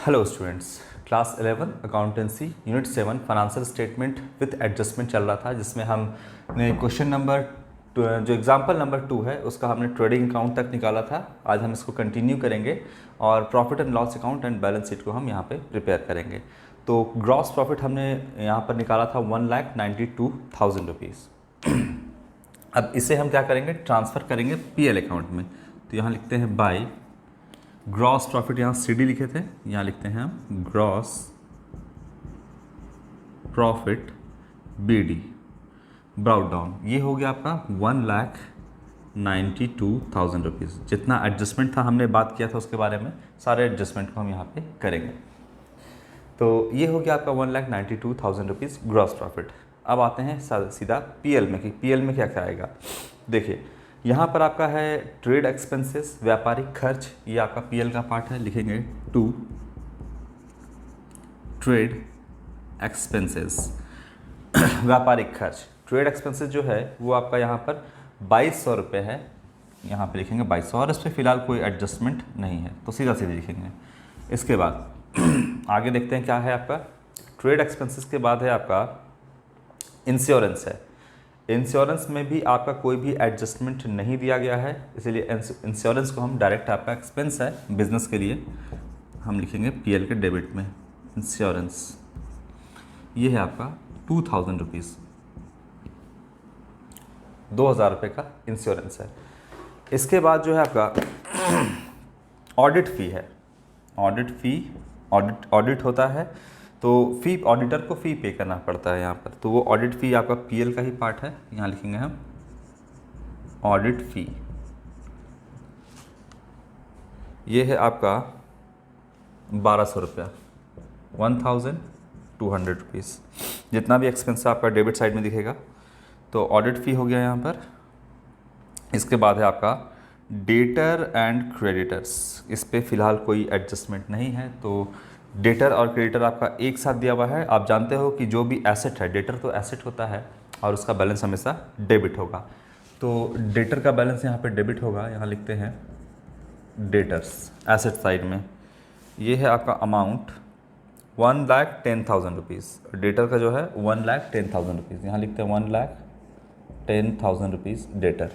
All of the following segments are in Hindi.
Hello students, class 11 accountancy unit 7 financial statement with adjustment चल रहा था, जिसमें हमने क्वेश्चन नंबर जो एग्जांपल नंबर 2 है उसका हमने ट्रेडिंग अकाउंट तक निकाला था। आज हम इसको कंटिन्यू करेंगे और profit and loss account and balance sheet को हम यहाँ पे प्रिपेयर करेंगे। तो ग्रॉस प्रॉफिट हमने यहाँ पर निकाला था 1,92,000 रुपीज़। अब इसे हम क्या करेंगे, ट्रांसफ़र करेंगे पीएल अकाउंट में। तो यहाँ लिखते हैं बाय ग्रॉस प्रॉफिट, यहाँ सीडी लिखे थे, यहाँ लिखते हैं हम gross profit BD brought down. ये हो गया आपका 1,92,000 रुपीज़। जितना एडजस्टमेंट था हमने बात किया था उसके बारे में, सारे एडजस्टमेंट को हम यहाँ पे करेंगे। तो ये हो गया आपका 1,92,000 रुपीज़ ग्रॉस प्रॉफिट। अब आते हैं सीधा पीएल में कि पीएल में क्या क्या आएगा। देखिए यहाँ पर आपका है ट्रेड एक्सपेंसेस, व्यापारिक खर्च, ये आपका पीएल का पार्ट है। लिखेंगे टू ट्रेड एक्सपेंसेस व्यापारिक खर्च। ट्रेड एक्सपेंसेस जो है वो आपका यहाँ पर 2,200 रुपये है, यहाँ पे लिखेंगे 2,200 और इस पर फिलहाल कोई एडजस्टमेंट नहीं है, तो सीधा सीधे लिखेंगे। इसके बाद आगे देखते हैं क्या है आपका ट्रेड एक्सपेंसेस के बाद है आपका इंश्योरेंस है। इंश्योरेंस में भी आपका कोई भी एडजस्टमेंट नहीं दिया गया है, इसीलिए इंश्योरेंस को हम डायरेक्ट आपका एक्सपेंस है बिजनेस के लिए, हम लिखेंगे पीएल के डेबिट में इंश्योरेंस। ये है आपका 2,000 रुपीज़, 2,000 रुपये का इंश्योरेंस है। इसके बाद जो है आपका ऑडिट फ़ी है। ऑडिट फ़ी, ऑडिट होता है तो फ़ी ऑडिटर को फ़ी पे करना पड़ता है यहाँ पर, तो वो ऑडिट फ़ी आपका पीएल का ही पार्ट है। यहाँ लिखेंगे हम ऑडिट फ़ी। ये है आपका 1,200 रुपया, 1,200 रुपीज़। जितना भी एक्सपेंस आपका डेबिट साइड में दिखेगा, तो ऑडिट फ़ी हो गया यहाँ पर। इसके बाद है आपका डेटर एंड क्रेडिटर्स। इस पर फ़िलहाल कोई एडजस्टमेंट नहीं है, तो डेटर और क्रेडिटर आपका एक साथ दिया हुआ है। आप जानते हो कि जो भी एसेट है, डेटर तो एसेट होता है और उसका बैलेंस हमेशा डेबिट होगा, तो डेटर का बैलेंस यहाँ पे डेबिट होगा। यहाँ लिखते हैं डेटर्स एसेट साइड में। ये है आपका अमाउंट 1,10,000 रुपीज़। डेटर का जो है 1,10,000 रुपीज़, यहाँ लिखते हैं 1,10,000 रुपीज़ डेटर।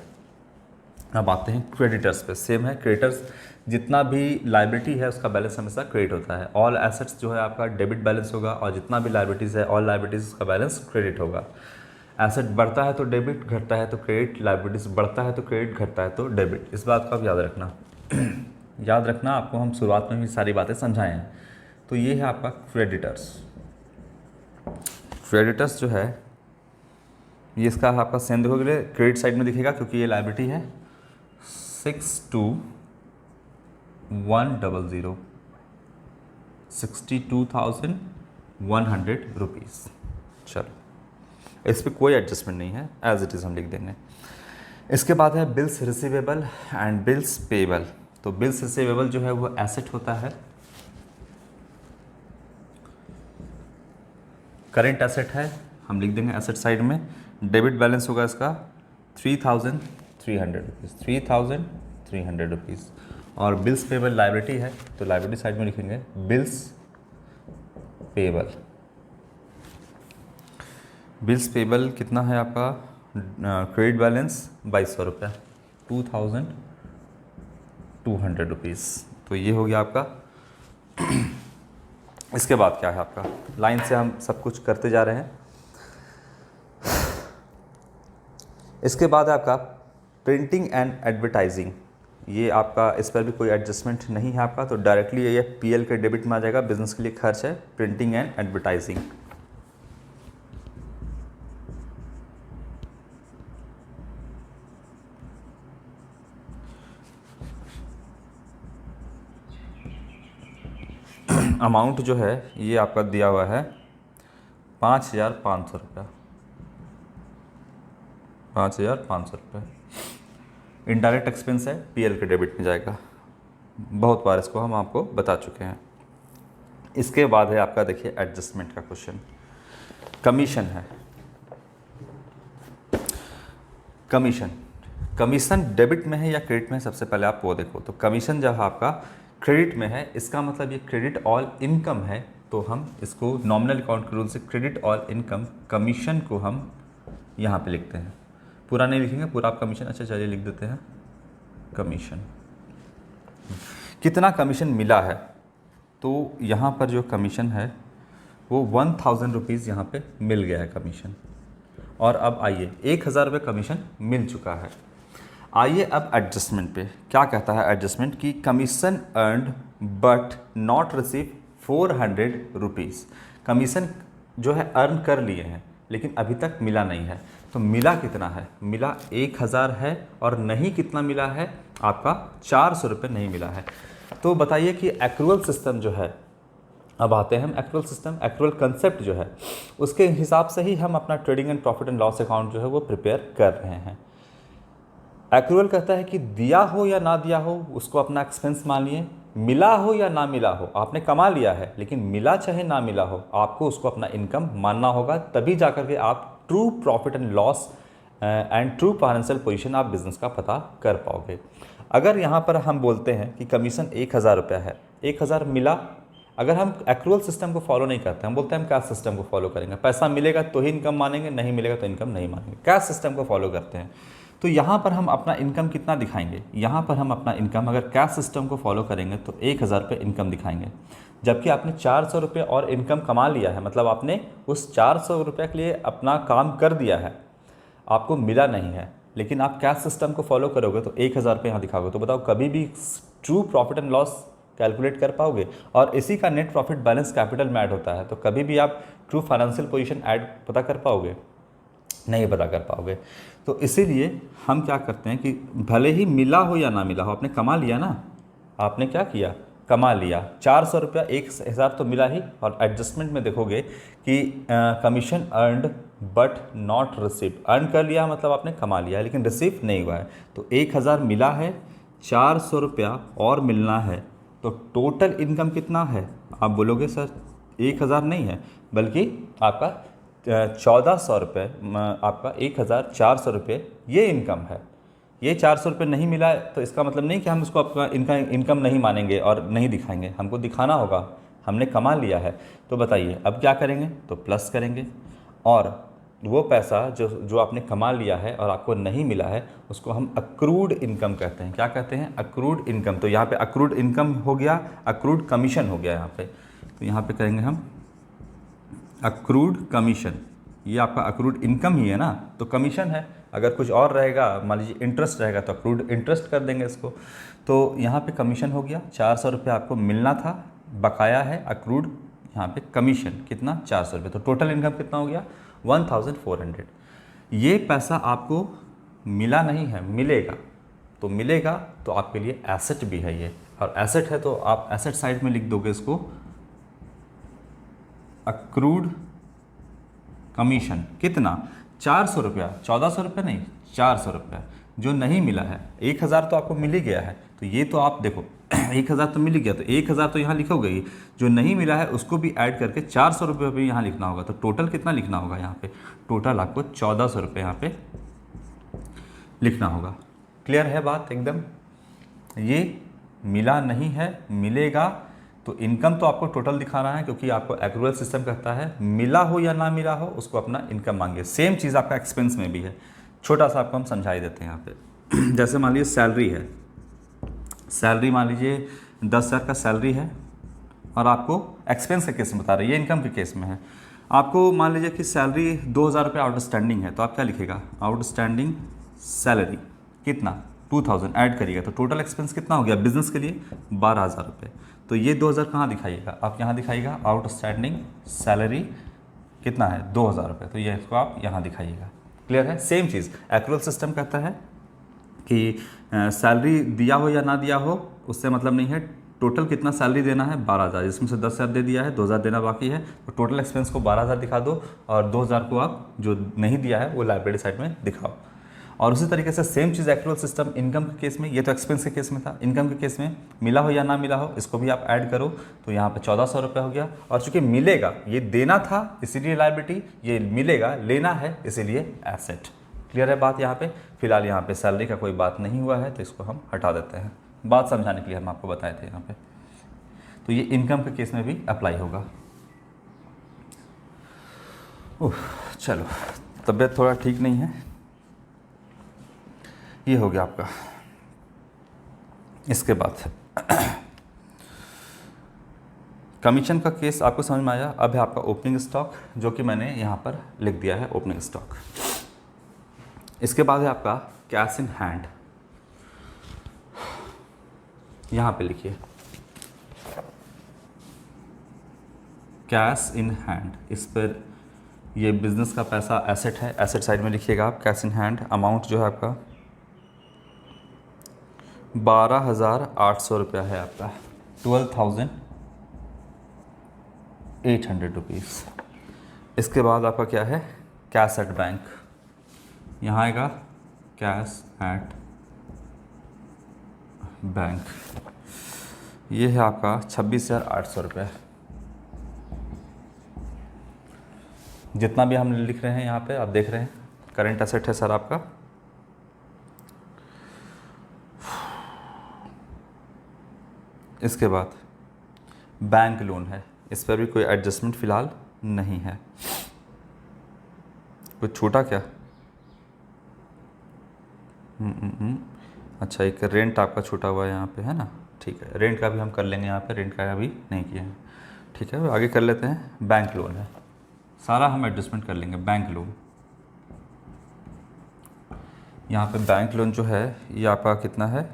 अब आते हैं क्रेडिटर्स पे। सेम है, क्रेडिटर्स जितना भी लायबिलिटी है उसका बैलेंस हमेशा क्रेडिट होता है। ऑल एसेट्स जो है आपका डेबिट बैलेंस होगा और जितना भी लायबिलिटीज़ है ऑल लायबिलिटीज़ का बैलेंस क्रेडिट होगा। एसेट बढ़ता है तो डेबिट, घटता है तो क्रेडिट, लायबिलिटीज़ बढ़ता है तो क्रेडिट, घटता है तो डेबिट। इस बात को आप याद रखना। याद रखना, आपको हम शुरुआत में भी सारी बातें समझाएँ हैं। तो ये है आपका क्रेडिटर्स। क्रेडिटर्स जो है ये इसका आपका सेम देखोगे क्रेडिट साइड में दिखेगा क्योंकि ये लायबिलिटी है। 62,100 62,100 रुपीज़। चलो, इस पर कोई एडजस्टमेंट नहीं है, एज इट इज़ हम लिख देंगे। इसके बाद है bills receivable and bills payable. तो बिल्स रिसीवेबल जो है वो एसेट होता है, करेंट एसेट है, हम लिख देंगे एसेट साइड में। डेबिट बैलेंस होगा इसका 3,300 रुपीज़, 3,300 रुपीज़। और बिल्स पेएबल लायबिलिटी है, तो लायबिलिटी साइड में लिखेंगे बिल्स पेएबल। बिल्स पेएबल कितना है आपका, क्रेडिट बैलेंस 2,200 रुपया, 2,200 रुपीज़। तो ये हो गया आपका। इसके बाद क्या है आपका, लाइन से हम सब कुछ करते जा रहे हैं। इसके बाद है आपका प्रिंटिंग एंड एडवर्टाइजिंग। ये आपका इस पर भी कोई एडजस्टमेंट नहीं है आपका, तो डायरेक्टली ये पीएल के डेबिट में आ जाएगा। बिजनेस के लिए खर्च है प्रिंटिंग एंड एडवर्टाइजिंग। अमाउंट जो है ये आपका दिया हुआ है 5,500 रुपया, 5,500 रुपये। इनडायरेक्ट एक्सपेंस है, पीएल के डेबिट में जाएगा। बहुत बार इसको हम आपको बता चुके हैं। इसके बाद है आपका देखिए एडजस्टमेंट का क्वेश्चन। कमीशन है, कमीशन डेबिट में है या क्रेडिट में है, सबसे पहले आप वो देखो। तो कमीशन जब आपका क्रेडिट में है, इसका मतलब ये क्रेडिट ऑल इनकम है, तो हम इसको नॉमिनल अकाउंट के रूल से क्रेडिट ऑल इनकम कमीशन को हम यहाँ पे लिखते हैं। पूरा नहीं लिखेंगे, पूरा आप कमीशन, अच्छा चलिए लिख देते हैं कमीशन। कितना कमीशन मिला है, तो यहाँ पर जो कमीशन है वो 1000 रुपीज़ यहाँ पे मिल गया है कमीशन। और अब आइए 1000 रुपये कमीशन मिल चुका है। आइए अब एडजस्टमेंट पे, क्या कहता है एडजस्टमेंट कि commission earned but not receive 400 rupees. Commission जो है अर्न कर लिए हैं लेकिन अभी तक मिला नहीं है, तो मिला कितना है, मिला 1000 है, और नहीं कितना मिला है आपका 400 रुपये नहीं मिला है। तो बताइए कि एक्रूअल सिस्टम जो है, अब आते हैं हम एक्रूअल सिस्टम, एक्रूअल कंसेप्ट जो है उसके हिसाब से ही हम अपना trading and profit and loss account जो है वो प्रिपेयर कर रहे हैं। एक्रूअल कहता है कि दिया हो या ना दिया हो उसको अपना एक्सपेंस मानिए, मिला हो या ना मिला हो, आपने कमा लिया है लेकिन मिला चाहे ना मिला हो आपको उसको अपना इनकम मानना होगा, तभी जाकर के आप true profit and loss and true financial position आप बिजनेस का पता कर पाओगे। अगर यहाँ पर हम बोलते हैं कि कमीशन 1000 रुपया है, 1000 मिला, अगर हम एक्रूअल सिस्टम को फॉलो नहीं करते, हम बोलते हैं हम कैश सिस्टम को फॉलो करेंगे, पैसा मिलेगा तो ही इनकम मानेंगे, नहीं मिलेगा तो इनकम नहीं मानेंगे, कैश सिस्टम को फॉलो करते हैं। तो यहाँ पर हम अपना इनकम कितना दिखाएंगे, यहाँ पर हम अपना इनकम अगर कैश सिस्टम को फॉलो करेंगे तो 1000 रुपये इनकम दिखाएंगे, जबकि आपने 400 रुपये और इनकम कमा लिया है, मतलब आपने उस 400 रुपये के लिए अपना काम कर दिया है, आपको मिला नहीं है, लेकिन आप कैश सिस्टम को फॉलो करोगे तो 1000 रुपये यहाँ दिखाओगे, तो बताओ कभी भी true profit and loss calculate कर पाओगे? और इसी का नेट प्रॉफिट बैलेंस कैपिटल में ऐड होता है, तो कभी भी आप ट्रू फाइनेंशियल पोजीशन ऐड पता कर पाओगे? नहीं पता कर पाओगे। तो इसीलिए हम क्या करते हैं कि भले ही मिला हो या ना मिला हो, आपने कमा लिया ना, आपने क्या किया, कमा लिया 400 रुपया, 1000 तो मिला ही। और एडजस्टमेंट में देखोगे कि commission earned but not received, earn कर लिया मतलब आपने कमा लिया लेकिन रिसीव नहीं हुआ है, तो 1000 मिला है, 400 रुपया और मिलना है, तो टोटल इनकम कितना है? आप बोलोगे सर 1000 नहीं है, बल्कि आपका 1400 रुपये, आपका 1400 रुपये ये इनकम है। ये 400 रुपये नहीं मिला है तो इसका मतलब नहीं कि हम उसको आपका इनकम नहीं मानेंगे और नहीं दिखाएंगे, हमको दिखाना होगा, हमने कमा लिया है। तो बताइए अब क्या करेंगे, तो प्लस करेंगे, और वो पैसा जो आपने कमा लिया है और आपको नहीं मिला है उसको हम अक्रूड इनकम कहते हैं। क्या कहते हैं? Accrued income. तो यहाँ पे अक्रूड इनकम हो गया, अक्रूड कमीशन हो गया यहाँ पे, तो यहाँ पे करेंगे हम अक्रूड कमीशन। ये आपका अक्रूड इनकम ही है ना, तो कमीशन है। अगर कुछ और रहेगा, मान लीजिए इंटरेस्ट रहेगा, तो अक्रूड इंटरेस्ट कर देंगे इसको। तो यहाँ पे कमीशन हो गया, 400 रुपये आपको मिलना था, बकाया है अक्रूड यहाँ पे कमीशन, कितना? 400 रुपये। तो टोटल इनकम कितना हो गया? 1400। ये पैसा आपको मिला नहीं है, मिलेगा। तो मिलेगा तो आपके लिए एसेट भी है ये, और एसेट है तो आप एसेट साइड में लिख दोगे इसको अक्रूड कमीशन। कितना? 400 रुपया, 1400 रुपये नहीं, 400 रुपया जो नहीं मिला है। 1000 तो आपको मिल ही गया है, तो ये तो आप देखो 1000 तो मिल ही गया, तो 1000 तो यहाँ लिखोगे ही, जो नहीं मिला है उसको भी ऐड करके 400 रुपये भी यहाँ लिखना होगा। तो टोटल कितना लिखना होगा यहाँ पे? टोटल आपको 1400 रुपये यहाँ पे लिखना होगा। क्लियर है बात एकदम? ये मिला नहीं है, मिलेगा। तो इनकम तो आपको टोटल दिखाना है, क्योंकि आपको एक्रूअल सिस्टम कहता है मिला हो या ना मिला हो उसको अपना इनकम मांगे। सेम चीज़ आपका एक्सपेंस में भी है, छोटा सा आपको हम समझा ही देते हैं यहाँ पे। जैसे मान लीजिए सैलरी है, सैलरी मान लीजिए 10,000 का सैलरी है, और आपको एक्सपेंस के केस में बता रहे हैं, ये इनकम के केस में है। आपको मान लीजिए कि सैलरी 2000 रुपये आउटस्टैंडिंग है, तो आप क्या लिखेगा? आउटस्टैंडिंग सैलरी कितना? 2000 ऐड करिएगा, तो टोटल एक्सपेंस कितना हो गया बिजनेस के लिए? 12,000 रुपये। तो ये 2000 कहाँ दिखाइएगा? आप यहाँ दिखाइएगा आउटस्टैंडिंग सैलरी कितना है? 2000 रुपये, तो ये इसको आप यहाँ दिखाइएगा। क्लियर है? सेम चीज़ एक्रूअल सिस्टम कहता है कि सैलरी दिया हो या ना दिया हो उससे मतलब नहीं है, टोटल कितना सैलरी देना है? 12,000, जिसमें से 10,000 दे दिया है, 2,000 देना बाकी है, तो टोटल एक्सपेंस को 12,000 दिखा दो, और 2,000 को आप जो नहीं दिया है वो लायबिलिटी साइड में दिखाओ। और उसी तरीके से सेम चीज़ एक्रूअल सिस्टम इनकम के केस में, ये तो एक्सपेंस के केस में था, इनकम के केस में मिला हो या ना मिला हो इसको भी आप ऐड करो, तो यहाँ पे 1400 रुपये हो गया। और चूंकि मिलेगा, ये देना था इसीलिए लायबिलिटी, ये मिलेगा लेना है इसीलिए एसेट। क्लियर है बात यहाँ पे? फिलहाल यहाँ पे सैलरी का कोई बात नहीं हुआ है, तो इसको हम हटा देते हैं। बात समझाने के लिए हम आपको बताए थे यहाँ पे। तो ये इनकम के केस में भी अप्लाई होगा। चलो, तबीयत थोड़ा ठीक नहीं है। ये हो गया आपका। इसके बाद कमीशन का केस आपको समझ में आया। अब है आपका ओपनिंग स्टॉक, जो कि मैंने यहाँ पर लिख दिया है ओपनिंग स्टॉक। इसके बाद है आपका कैश इन हैंड, यहाँ पे लिखिए कैश इन हैंड। इस पर ये बिजनेस का पैसा एसेट है, एसेट साइड में लिखिएगा आप कैश इन हैंड। अमाउंट जो है आपका 12,800 रुपया है आपका, 12,800 रुपीज़। इसके बाद आपका क्या है, कैश एट बैंक, यहाँ आएगा कैश एट बैंक। ये है आपका 26,800 रुपये। जितना भी हम लिख रहे हैं यहाँ पे आप देख रहे हैं करंट एसेट है सर आपका। इसके बाद बैंक लोन है, इस पर भी कोई एडजस्टमेंट फ़िलहाल नहीं है। कुछ छूटा क्या? अच्छा, एक रेंट आपका छूटा हुआ है यहाँ पे, है ना? ठीक है, रेंट का भी हम कर लेंगे यहाँ पे, रेंट का अभी नहीं किया है। ठीक है, आगे कर लेते हैं। बैंक लोन है, सारा हम एडजस्टमेंट कर लेंगे। बैंक लोन, यहाँ पे बैंक लोन जो है ये आपका कितना है,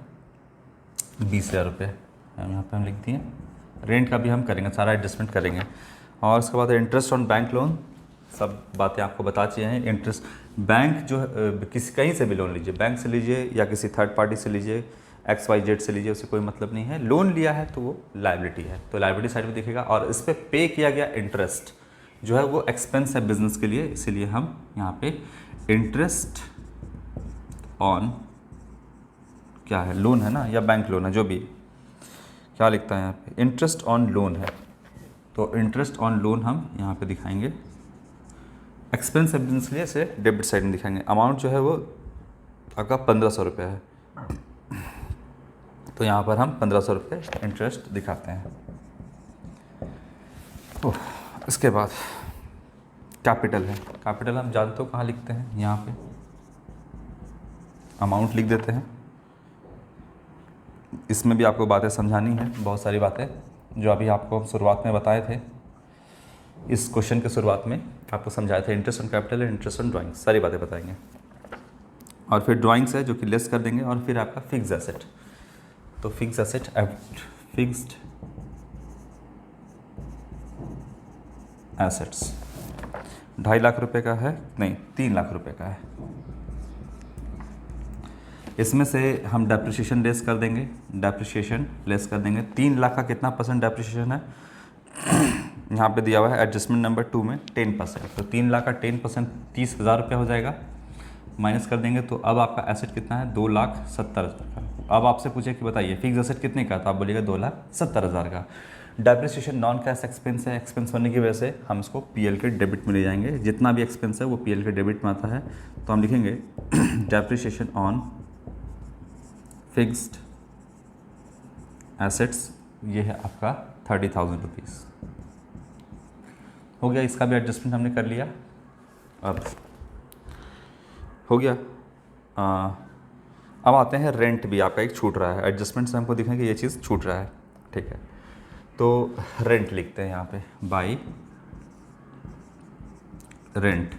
20,000 रुपये यहाँ पे हम लिख दिए। रेंट का भी हम करेंगे, सारा एडजस्टमेंट करेंगे। और उसके बाद इंटरेस्ट ऑन बैंक लोन, सब बातें आपको बता चाहिए हैं। इंटरेस्ट बैंक जो किसी कहीं से भी लोन लीजिए, बैंक से लीजिए या किसी थर्ड पार्टी से लीजिए, XYZ से लीजिए, उससे कोई मतलब नहीं है। लोन लिया है तो वो लायबिलिटी है, तो लायबिलिटी साइड में दिखेगा। और इस पर पे किया गया इंटरेस्ट जो है वो एक्सपेंस है बिजनेस के लिए, इसीलिए हम यहाँ पे इंटरेस्ट ऑन क्या है, लोन है ना, या बैंक लोन है, जो भी क्या लिखता है यहाँ पे, इंटरेस्ट ऑन लोन है। तो इंटरेस्ट ऑन लोन हम यहाँ पे दिखाएंगे, एक्सपेंस है बिजनेस के लिए, इसे डेबिट साइड में दिखाएंगे। अमाउंट जो है वो आपका 1,500 रुपये है, तो यहाँ पर हम 1,500 रुपये इंटरेस्ट दिखाते हैं। इसके बाद कैपिटल है। कैपिटल हम जानते हो कहाँ लिखते हैं, यहाँ पे अमाउंट लिख देते हैं। इसमें भी आपको बातें समझानी है, बहुत सारी बातें जो अभी आपको शुरुआत में बताए थे। इस क्वेश्चन के शुरुआत में आपको समझाए थे interest on capital and interest on drawings, सारी बातें बताएंगे। और फिर ड्राइंग्स है जो कि लेस कर देंगे। और फिर आपका फिक्स एसेट, तो fix asset fixed assets 2.5 lakh रुपए का है, नहीं 3 लाख रुपए का है। इसमें से हम डेप्रिसिएशन लेस कर देंगे, डेप्रिसिएशन लेस कर देंगे। 3 लाख का कितना परसेंट डेप्रिसिएशन है, यहाँ पे दिया हुआ है एडजस्टमेंट नंबर 2 में 10%। तो 3 लाख का 10% 30,000 रुपये हो जाएगा, माइनस कर देंगे। तो अब आपका एसेट कितना है, 2,70,000 का। अब आपसे पूछे कि बताइए फिक्स एसेट कितने का, तो आप बोलिएगा 2,70,000 का। डेप्रिसिएशन नॉन कैश एक्सपेंस है, एक्सपेंस होने की वजह से हम इसको पीएल के डेबिट में ले जाएंगे। जितना भी एक्सपेंस है वो पीएल के डेबिट में आता है, तो हम लिखेंगे डेप्रिसिएशन ऑन फिक्स्ड एसेट्स, ये है आपका 30,000 रुपीज़। हो गया, इसका भी एडजस्टमेंट हमने कर लिया। अब हो गया। अब आते हैं रेंट भी आपका एक छूट रहा है, एडजस्टमेंट से हमको दिखेंगे ये चीज़ छूट रहा है। ठीक है, तो रेंट लिखते हैं यहाँ पे, बाई रेंट।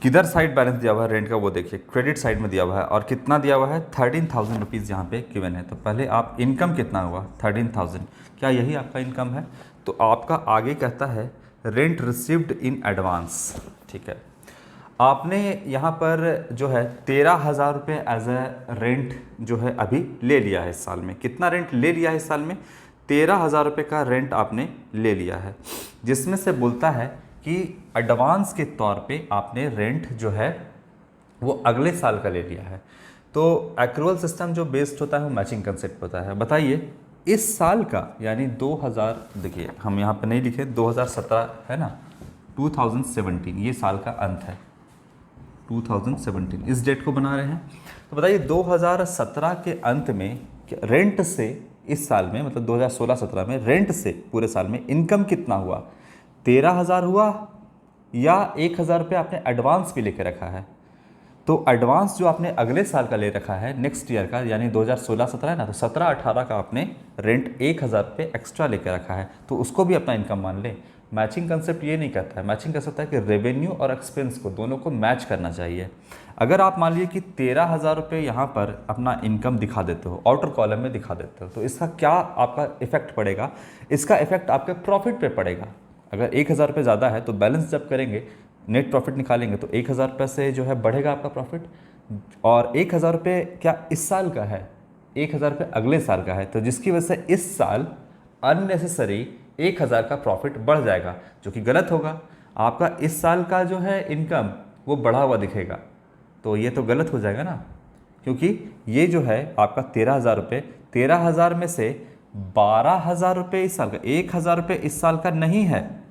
किधर साइड बैलेंस दिया हुआ है रेंट का वो देखिए, क्रेडिट साइड में दिया हुआ है। और कितना दिया हुआ है, 13,000 रुपीज़ यहाँ पे गिवन है। तो पहले आप इनकम कितना हुआ, 13,000, क्या यही आपका इनकम है? तो आपका आगे कहता है रेंट रिसीव्ड इन एडवांस। ठीक है, आपने यहाँ पर जो है 13,000 रुपये एज ए रेंट जो है अभी ले लिया है इस साल में। कितना रेंट ले लिया है इस साल में, 13,000 रुपये का रेंट आपने ले लिया है, जिसमें से बोलता है कि एडवांस के तौर पे आपने रेंट जो है वो अगले साल का ले लिया है। तो एक्रूअल सिस्टम जो बेस्ड होता है वो मैचिंग कंसेप्ट होता है। बताइए इस साल का यानी 2000, देखिए हम यहाँ पे नहीं लिखे 2017 है ना, 2017 ये साल का अंत है, 2017 इस डेट को बना रहे हैं। तो बताइए 2017 के अंत में रेंट से इस साल में मतलब 2016-17 में रेंट से पूरे साल में इनकम कितना हुआ, 13,000 हुआ या 1,000 रुपये आपने एडवांस भी लेके रखा है। तो एडवांस जो आपने अगले साल का ले रखा है नेक्स्ट ईयर का, यानी 2016-17 है ना, तो 17-18 का आपने रेंट 1,000 रुपये एक्स्ट्रा लेके रखा है, तो उसको भी अपना इनकम मान लें। मैचिंग कंसेप्ट ये नहीं कहता है, मैचिंग कंसेप्ट है कि रेवेन्यू और एक्सपेंस को दोनों को मैच करना चाहिए। अगर आप मान लीजिए कि 13,000 रुपये यहाँ पर अपना इनकम दिखा देते हो, आउटर कॉलम में दिखा देते हो, तो इसका क्या आपका इफेक्ट पड़ेगा, इसका इफेक्ट आपके प्रॉफिट पे पड़ेगा। अगर 1,000 रुपये ज़्यादा है तो बैलेंस जब करेंगे, नेट प्रॉफिट निकालेंगे, तो 1,000 रुपये से जो है बढ़ेगा आपका प्रॉफिट। और 1,000 रुपये क्या इस साल का है, 1,000 रुपये अगले साल का है, तो जिसकी वजह से इस साल अननेसेसरी 1,000 का प्रॉफिट बढ़ जाएगा, जो कि गलत होगा। आपका इस साल का जो है इनकम वो बढ़ा हुआ दिखेगा, तो ये तो गलत हो जाएगा ना, क्योंकि ये जो है आपका 13,000 रुपये, 13,000 में से 12,000 रुपये इस साल का, 1,000 रुपये इस साल का नहीं है।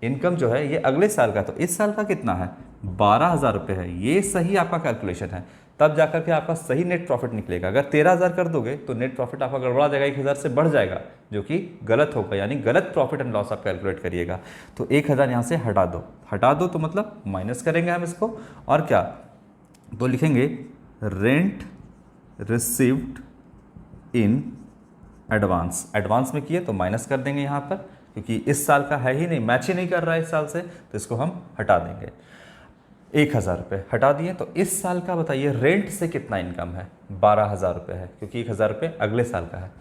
इनकम जो है ये अगले साल का, तो इस साल का कितना है, 12,000 रुपये है। ये सही आपका कैलकुलेशन है, तब जाकर के आपका सही नेट प्रॉफिट निकलेगा। अगर 13,000 कर दोगे तो नेट प्रॉफिट आपका गड़बड़ा जाएगा, 1,000 से बढ़ जाएगा, जो कि गलत होगा, यानी गलत प्रॉफिट एंड लॉस आप कैलकुलेट करिएगा। तो 1,000 यहाँ से हटा दो, हटा दो तो मतलब माइनस करेंगे हम इसको, और क्या, तो लिखेंगे rent received in advance. Advance में किए तो माइनस कर देंगे यहाँ पर, क्योंकि इस साल का है ही नहीं, मैच ही नहीं कर रहा है इस साल से, तो इसको हम हटा देंगे। 1,000 रुपये हटा दिए, तो इस साल का बताइए रेंट से कितना इनकम है, 12,000 रुपये है, क्योंकि 1,000 रुपये अगले साल का है।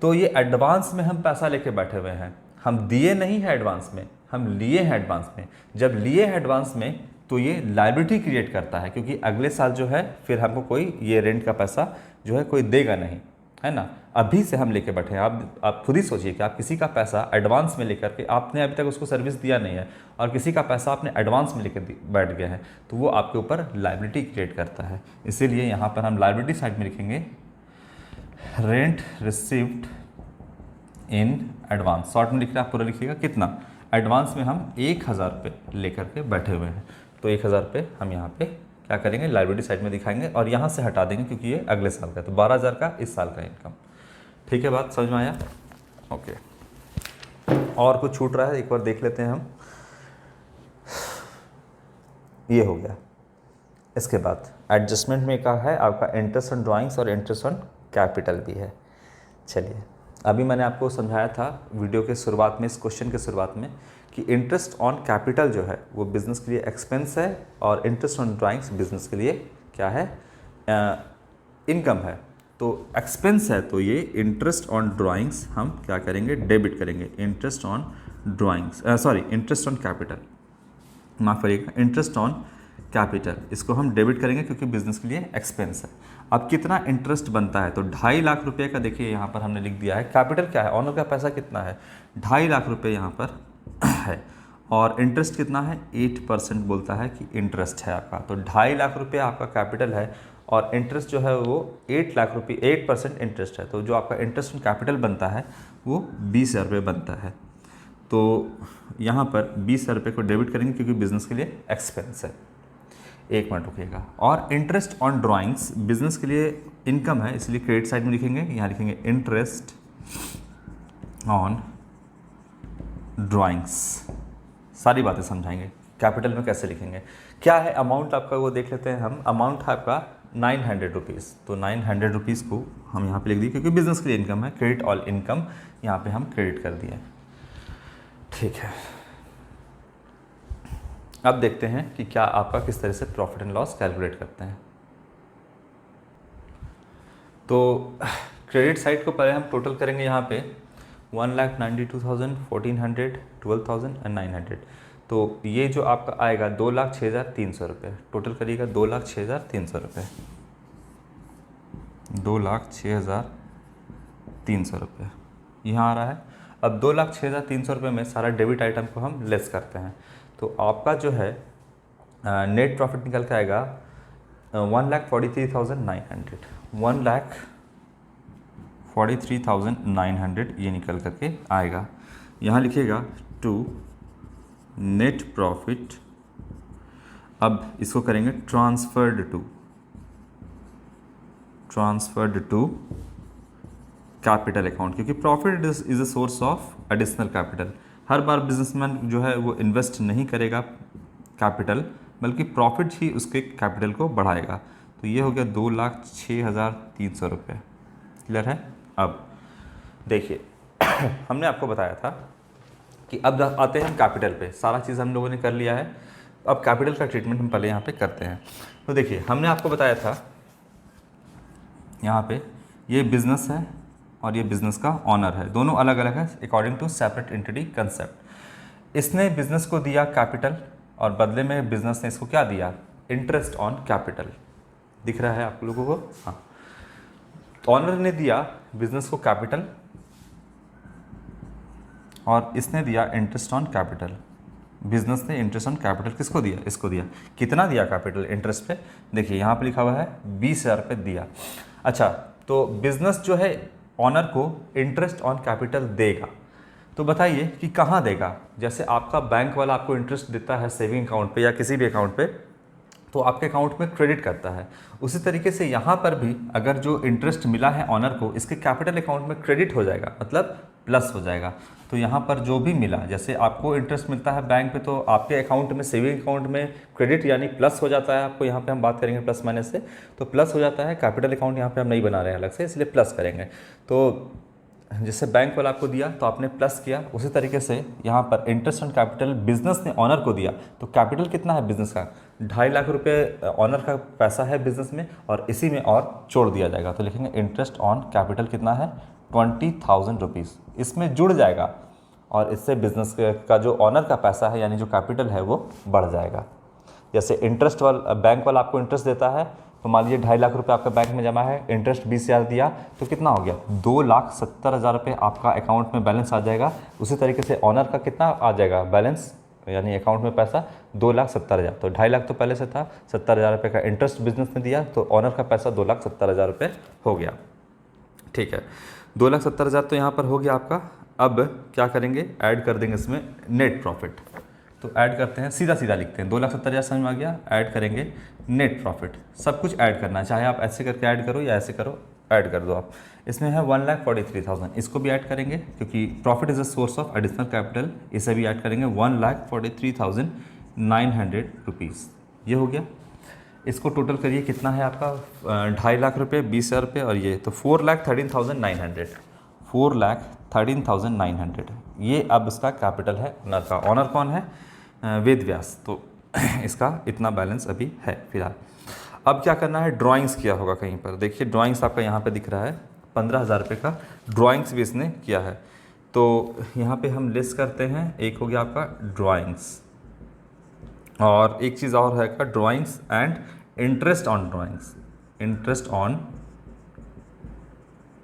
तो ये एडवांस में हम पैसा लेके बैठे हुए हैं, हम दिए नहीं है एडवांस में, हम लिए हैं एडवांस में। जब लिए हैं एडवांस में तो ये लायबिलिटी क्रिएट करता है, क्योंकि अगले साल जो है फिर हमको कोई ये रेंट का पैसा जो है कोई देगा नहीं, है ना। अभी से हम लेके बैठे हैं, आप खुद ही सोचिए कि आप किसी का पैसा एडवांस में लेकर के, आपने अभी तक उसको सर्विस दिया नहीं है, और किसी का पैसा आपने एडवांस में लेकर बैठ गए हैं, तो वो आपके ऊपर लायबिलिटी क्रिएट करता है। इसीलिए यहाँ पर हम लायबिलिटी साइड में लिखेंगे rent received in advance. Short में लिखना, आप पूरा लिखिएगा कितना, एडवांस में हम 1,000 रुपये लेकर के बैठे हुए हैं, तो 1,000 रुपये हम यहाँ पे क्या करेंगे, लायबिलिटी साइड में दिखाएंगे और यहाँ से हटा देंगे, क्योंकि ये अगले साल का है, तो 12,000 का इस साल का इनकम। ठीक है, बात समझ में आया? ओके, और कुछ छूट रहा है एक बार देख लेते हैं हम। ये हो गया। इसके बाद एडजस्टमेंट में क्या है आपका, इंटरेस्ट ऑन ड्राइंग्स और इंटरेस्ट ऑन कैपिटल भी है। चलिए, अभी मैंने आपको समझाया था वीडियो के शुरुआत में, इस क्वेश्चन के शुरुआत में, कि इंटरेस्ट ऑन कैपिटल जो है वो बिज़नेस के लिए एक्सपेंस है, और इंटरेस्ट ऑन ड्राइंग्स बिज़नेस के लिए क्या है, इनकम है। तो एक्सपेंस है, तो ये इंटरेस्ट ऑन ड्राइंग्स हम क्या करेंगे, डेबिट करेंगे। Interest on drawings, sorry, interest on capital, माफ़ करिएगा, इंटरेस्ट ऑन कैपिटल, इसको हम डेबिट करेंगे क्योंकि बिजनेस के लिए एक्सपेंस है। अब कितना इंटरेस्ट बनता है, तो 2.5 लाख रुपये का देखिए यहाँ पर हमने लिख दिया है। कैपिटल क्या है, ऑनर का पैसा कितना है, 2.5 लाख रुपये यहाँ पर है, और इंटरेस्ट कितना है, 8% बोलता है कि इंटरेस्ट है आपका। तो 2.5 लाख रुपये आपका कैपिटल है, और इंटरेस्ट जो है वो 8 लाख रुपये, 8% इंटरेस्ट है। तो जो आपका इंटरेस्ट ऑन कैपिटल बनता है वो 20,000 रुपये बनता है। तो यहाँ पर 20,000 रुपये को डेबिट करेंगे क्योंकि बिजनेस के लिए एक्सपेंस है। एक मिनट रुकिएगा। और इंटरेस्ट ऑन ड्राइंग्स बिजनेस के लिए इनकम है, इसलिए क्रेडिट साइड में लिखेंगे, यहाँ लिखेंगे इंटरेस्ट ऑन ड्राइंग्स। सारी बातें समझाएंगे कैपिटल में कैसे लिखेंगे, क्या है अमाउंट आपका वो देख लेते हैं हम। अमाउंट है आपका 900 रुपीज़, तो 900 रुपीज़ को हम यहाँ पे लिख दिए क्योंकि बिजनेस के लिए इनकम है। क्रेडिट ऑल इनकम यहाँ पे हम क्रेडिट कर दिए। ठीक है, अब देखते हैं कि क्या आपका किस तरह से प्रॉफिट एंड लॉस कैलकुलेट करते हैं। तो क्रेडिट साइड को पहले हम टोटल करेंगे यहाँ पे 1,92,000, 1,400, 12,000 एंड 900। तो ये जो आपका आएगा 2,06,300 रुपये। टोटल करिएगा 2,06,300 रुपये, 2,06,300 रुपये यहाँ आ रहा है। अब 2,06,300 रुपये में सारा डेबिट आइटम को हम लेस करते हैं, तो आपका जो है नेट प्रॉफिट निकल के आएगा 1,43,900, 1,43,900 ये निकल करके आएगा। यहाँ लिखिएगा टू नेट प्रॉफिट। अब इसको करेंगे ट्रांसफर्ड टू कैपिटल अकाउंट, क्योंकि profit is a source of additional capital. Her bar businessman जो है वो इन्वेस्ट नहीं करेगा कैपिटल, बल्कि प्रॉफिट ही उसके कैपिटल को बढ़ाएगा। तो ये हो गया 2,06,300 रुपये। क्लियर है? अब देखिए हमने आपको बताया था कि अब आते हैं हम कैपिटल पे। सारा चीज़ हम लोगों ने कर लिया है, अब कैपिटल का ट्रीटमेंट हम पहले यहाँ पे करते हैं। तो देखिए हमने आपको बताया था यहाँ पे ये बिजनेस है और ये बिजनेस का ऑनर है, दोनों अलग अलग है according to separate entity concept. इसने बिजनेस को दिया कैपिटल और बदले में बिजनेस ने इसको क्या दिया? Interest on capital. दिख रहा है आप लोगों को? हाँ, ऑनर ने दिया बिजनेस को कैपिटल और इसने दिया इंटरेस्ट ऑन कैपिटल। बिजनेस ने इंटरेस्ट ऑन कैपिटल किसको दिया? इसको दिया। कितना दिया कैपिटल इंटरेस्ट पे? देखिए यहाँ पे लिखा हुआ है 20,000 रुपये दिया। अच्छा, तो बिजनेस जो है ऑनर को इंटरेस्ट ऑन कैपिटल देगा, तो बताइए कि कहाँ देगा? जैसे आपका बैंक वाला आपको इंटरेस्ट देता है सेविंग अकाउंट पे या किसी भी अकाउंट पे, तो आपके अकाउंट में क्रेडिट करता है। उसी तरीके से यहाँ पर भी अगर जो इंटरेस्ट मिला है ऑनर को, इसके कैपिटल अकाउंट में क्रेडिट हो जाएगा, मतलब प्लस हो जाएगा। तो यहाँ पर जो भी मिला, जैसे आपको इंटरेस्ट मिलता है बैंक पे, तो आपके अकाउंट में सेविंग अकाउंट में क्रेडिट यानी प्लस हो जाता है। आपको यहाँ पे हम बात करेंगे प्लस माइनस से, तो प्लस हो जाता है। कैपिटल अकाउंट यहाँ पे हम नहीं बना रहे हैं अलग से, इसलिए प्लस करेंगे। तो जैसे बैंक वाला आपको दिया तो आपने प्लस किया, उसी तरीके से यहाँ पर इंटरेस्ट ऑन कैपिटल बिजनेस ने ऑनर को दिया। तो कैपिटल कितना है बिजनेस का? 2.5 लाख रुपये ऑनर का पैसा है बिजनेस में, और इसी में और जोड़ दिया जाएगा। तो लिखेंगे इंटरेस्ट ऑन कैपिटल कितना है? 20,000 रुपीज़ इसमें जुड़ जाएगा, और इससे बिजनेस का जो ऑनर का पैसा है यानी जो कैपिटल है वो बढ़ जाएगा। जैसे इंटरेस्ट वाला बैंक वाला आपको इंटरेस्ट देता है, तो मान लीजिए 2.5 लाख रुपये आपका बैंक में जमा है, इंटरेस्ट 20,000 दिया, तो कितना हो गया? 2,70,000 रुपये आपका अकाउंट में बैलेंस आ जाएगा। उसी तरीके से ऑनर का कितना आ जाएगा बैलेंस, यानी अकाउंट में पैसा 2,70,000। तो 2.5 लाख तो पहले से था, 70,000 रुपये का इंटरेस्ट बिजनेस ने दिया, तो ऑनर का पैसा 2,70,000 रुपये हो गया। ठीक है, 2,70,000 तो यहाँ पर हो गया आपका। अब क्या करेंगे? ऐड कर देंगे इसमें नेट प्रॉफिट। तो ऐड करते हैं, सीधा सीधा लिखते हैं। 2,70,000 समझ में आ गया, ऐड करेंगे नेट प्रॉफिट। सब कुछ ऐड करना है, चाहे आप ऐसे करके ऐड करो या ऐसे करो, ऐड कर दो आप। इसमें है 1,43,000, इसको भी ऐड करेंगे क्योंकि profit is a source of additional capital, इसे भी ऐड करेंगे। 1,43,900 रुपीज़ ये हो गया। इसको टोटल करिए, कितना है आपका? 2.5 लाख रुपये, 20,000 रुपये, और ये तो 4,13,900। 4,13,900 ये अब इसका कैपिटल है ऑनर का। ऑनर कौन है? वेद व्यास। तो इसका इतना बैलेंस अभी है फिलहाल। अब क्या करना है? ड्राइंग्स किया होगा कहीं पर। देखिए ड्राइंग्स आपका यहाँ पे दिख रहा है, 15,000 रुपये का ड्राइंग्स भी इसने किया है। तो यहाँ पे हम लिस्ट करते हैं। एक हो गया आपका ड्राइंग्स, और एक चीज़ और है का drawings and interest on drawings. Interest on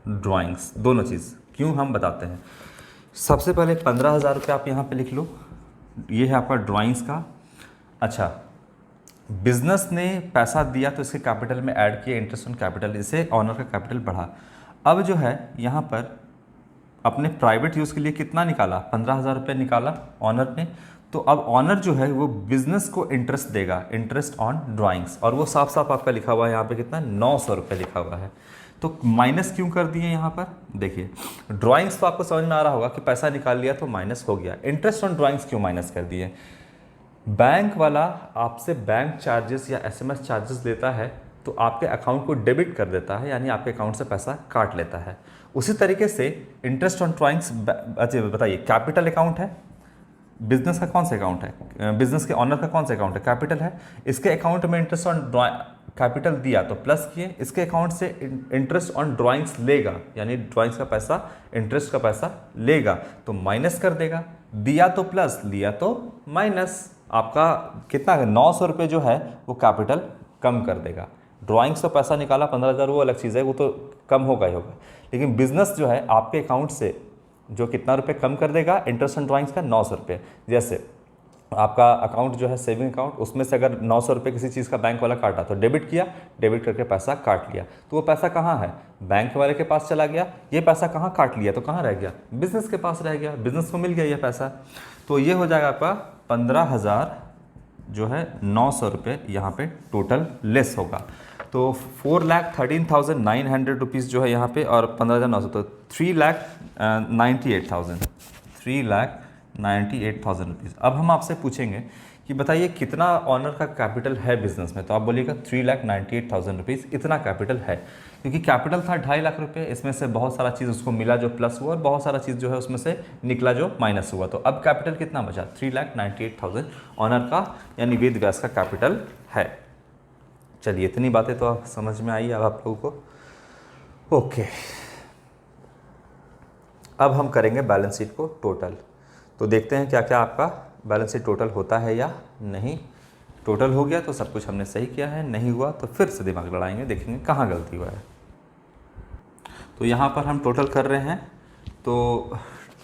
drawings, दोनों चीज़ क्यों हम बताते हैं। सबसे पहले 15,000 रुपये आप यहाँ पे लिख लो, ये है आपका ड्राइंग्स का। अच्छा, बिजनेस ने पैसा दिया तो इसके कैपिटल में ऐड किया इंटरेस्ट ऑन कैपिटल, इससे ऑनर का कैपिटल बढ़ा। अब जो है यहाँ पर अपने प्राइवेट यूज़ के लिए कितना निकाला? 15,000 रुपये निकाला ऑनर ने। तो अब ऑनर जो है वो बिजनेस को इंटरेस्ट देगा, इंटरेस्ट ऑन ड्राइंग्स, और वो साफ साफ आपका लिखा हुआ है यहाँ पे कितना? 900 रुपये लिखा हुआ है। तो माइनस क्यों कर दिए यहाँ पर? देखिए ड्राइंग्स तो आपको समझ में आ रहा होगा कि पैसा निकाल लिया तो माइनस हो गया। इंटरेस्ट ऑन ड्राइंग्स क्यों माइनस कर दिए? बैंक वाला आपसे बैंक चार्जेस या एसएमएस चार्जेस लेता है, तो आपके अकाउंट को डेबिट कर देता है, यानी आपके अकाउंट से पैसा काट लेता है। उसी तरीके से इंटरेस्ट ऑन ड्राइंग्स, अच्छा बताइए, कैपिटल अकाउंट है, बिजनेस का कौन सा अकाउंट है? बिजनेस के ऑनर का कौन सा अकाउंट है? कैपिटल है। इसके अकाउंट में इंटरेस्ट ऑन कैपिटल दिया तो प्लस किए, इसके अकाउंट से इंटरेस्ट ऑन ड्राइंग्स लेगा, यानी ड्राइंग्स का पैसा, इंटरेस्ट का पैसा लेगा, तो माइनस कर देगा। दिया तो प्लस, लिया तो माइनस। आपका कितना? 900 रुपये जो है वो कैपिटल कम कर देगा। ड्राइंग्स तो पैसा निकाला 15,000, वो अलग चीज़ है, वो तो कम होगा ही होगा। लेकिन बिजनेस जो है आपके अकाउंट से जो कितना रुपये कम कर देगा? इंटरेस्ट ऑन ड्राइंग्स का 900 रुपये। जैसे आपका अकाउंट जो है सेविंग अकाउंट, उसमें से अगर 900 रुपये किसी चीज़ का बैंक वाला काटा तो डेबिट किया, डेबिट करके पैसा काट लिया, तो वो पैसा कहाँ है? बैंक वाले के पास चला गया। ये पैसा कहाँ काट लिया तो कहाँ रह गया? बिजनेस के पास रह गया, बिजनेस को मिल गया ये पैसा। तो ये हो जाएगा आपका 15,000 जो है 900 रुपये यहाँ पे टोटल लेस होगा। तो 4,13,900 रुपीज़ जो है यहाँ पे और 15,900, तो 3,98,000 रुपीज़। अब हम आपसे पूछेंगे कि बताइए कितना ऑनर का कैपिटल है बिजनेस में, तो आप बोलिएगा 3,98,000 रुपीज़ इतना कैपिटल है, क्योंकि कैपिटल था 2.5 लाख रुपये, इसमें से बहुत सारा चीज़ उसको मिला जो प्लस हुआ और बहुत सारा चीज़ जो है उसमें से निकला जो माइनस हुआ। तो अब कैपिटल कितना बचा, 3,98,000 ऑनर का यानी वेद व्यास का कैपिटल है। चलिए इतनी बातें तो आप समझ में आई अब आप लोगों को। ओके, अब हम करेंगे बैलेंस शीट को टोटल। तो देखते हैं क्या क्या आपका बैलेंस शीट टोटल होता है या नहीं। टोटल हो गया तो सब कुछ हमने सही किया है, नहीं हुआ तो फिर से दिमाग लड़ाएंगे, देखेंगे कहाँ गलती हुआ है। तो यहाँ पर हम टोटल कर रहे हैं। तो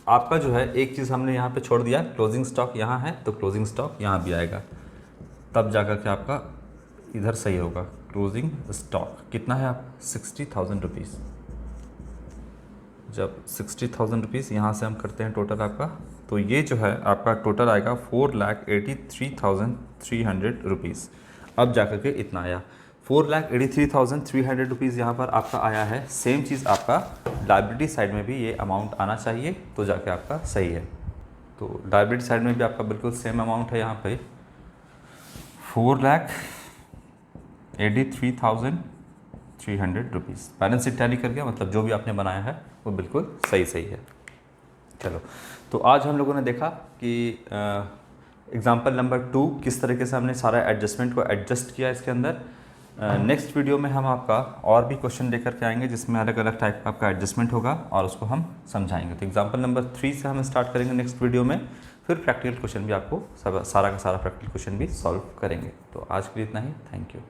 आपका जो है एक चीज़ हमने यहाँ पे छोड़ दिया, क्लोजिंग स्टॉक यहाँ है तो क्लोजिंग स्टॉक यहाँ भी आएगा, तब जाकर के आपका इधर सही होगा। क्लोजिंग स्टॉक कितना है आप 60,000 रुपीज़। जब 60,000 रुपीज़ यहाँ से हम करते हैं टोटल आपका, तो ये जो है आपका टोटल आएगा 4,83,300 रुपीज़। अब जाकर के इतना आया 4,83,300 रुपीज़ यहाँ पर आपका आया है। सेम चीज़ आपका लायबिलिटी साइड में भी ये अमाउंट आना चाहिए, तो जाके आपका सही है। तो लायबिलिटी साइड में भी आपका बिल्कुल सेम अमाउंट है यहाँ पे 4,83,300 रुपीज़। बैलेंस शीट टैली कर गया, मतलब जो भी आपने बनाया है वो बिल्कुल सही है। चलो, तो आज हम लोगों ने देखा कि एग्जाम्पल नंबर 2 किस तरीके से हमने सारा एडजस्टमेंट को एडजस्ट किया इसके अंदर। नेक्स्ट वीडियो में हम आपका और भी क्वेश्चन लेकर के आएंगे जिसमें अलग अलग टाइप का आपका एडजस्टमेंट होगा और उसको हम समझाएंगे। तो एग्जाम्पल नंबर 3 से हम स्टार्ट करेंगे नेक्स्ट वीडियो में, फिर प्रैक्टिकल क्वेश्चन भी आपको सारा का सारा प्रैक्टिकल क्वेश्चन भी सॉल्व करेंगे। तो आज के लिए इतना ही, थैंक यू।